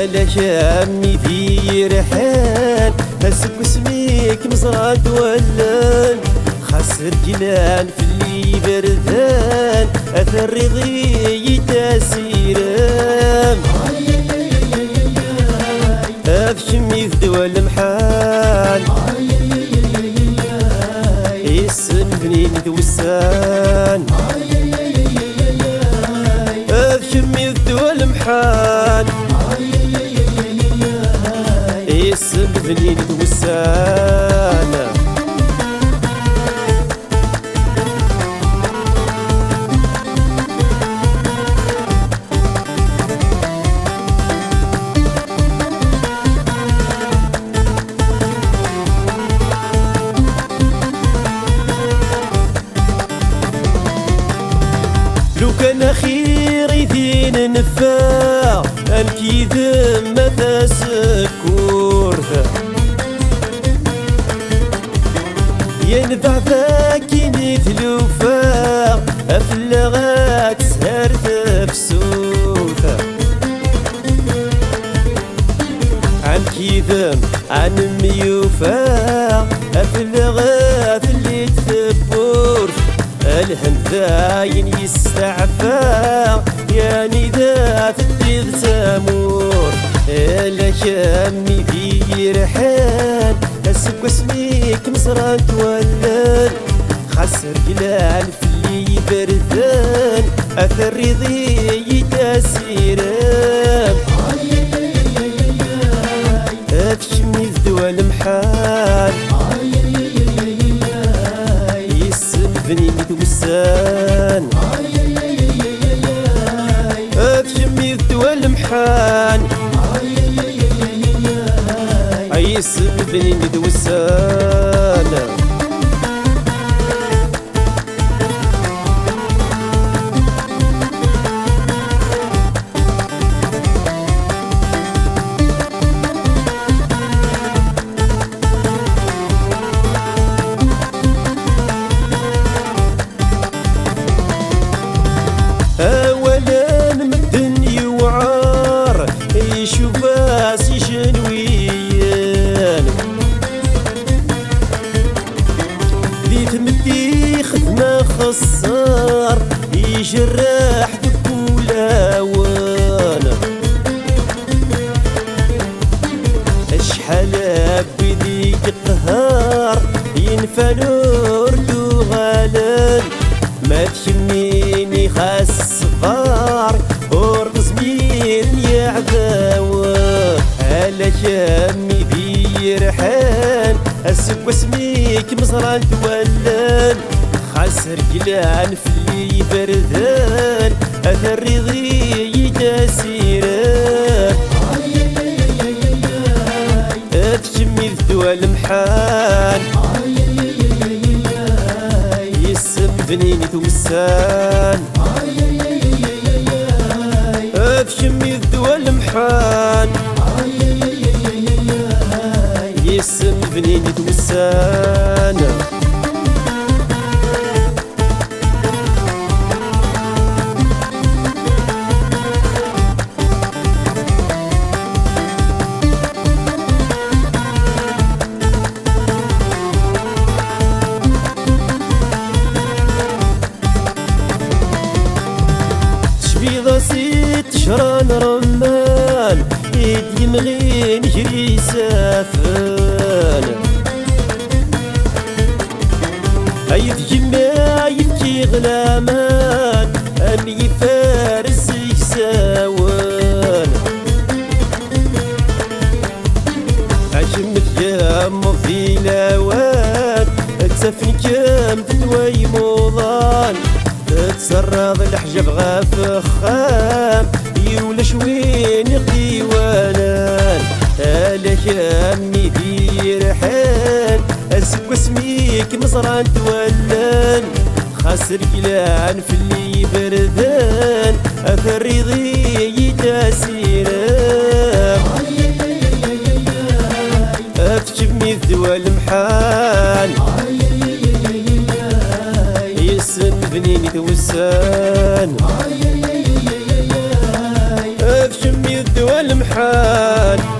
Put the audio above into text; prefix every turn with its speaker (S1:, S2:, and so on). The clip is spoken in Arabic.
S1: لا شامي في ريحان هسك وسميك مزرعة ولان خسر جلان في اللي بردان اثر رضي تاسيران افشمي في دول المحال اسم بنين توسان افشمي في دول المحال اسم بنين توسان لو كان خيري دين نفاع انكي ذمة سكورث ينفع ذاكي نتلوفا افلغات سهر تفسوثا عنكي ذم عن ميوفا افلغات اللي تثبورث الهنداين يستعفى يا نداء في تامور الا شامي في ريحان هسك واسميك مصران تولان خسر جلال في اللي بردان اثر رضي تاسيران افشمي في دول محال بنين توسان افشمي الدول محان عيس بنين توسان اولا مدن يوعار يشوف راسي شنويان ذي تمدي خدمة خسار يجرح دكولاوان اشحال بديك قهار ينفى نور غالان ما تشميني خاص صغار ورقص مين يا عداوة هلا شامي في ريحان هسك واسميك مزران تولان خسر جلان في اللي بردان اثر رضي تاسيران افشمي في دول محال بنين توسان افشمي الدول محان يسم بنين توسان ست شران رمان يدي مغين يجري سافان هيد جماع يبكي غلامان ام يفارس يساوان عجمت جام في لاوان تسفن كام تنوي موضان تسرض الحجب غافخام يولا شوين قيوانان هلا شامي في ريحان اسك واسميك مزران تولان خاسر جلان في اللي بردان اثر رضي تاسيران افشمي الدول محال يسن بنين توسان افشمي الدول المحان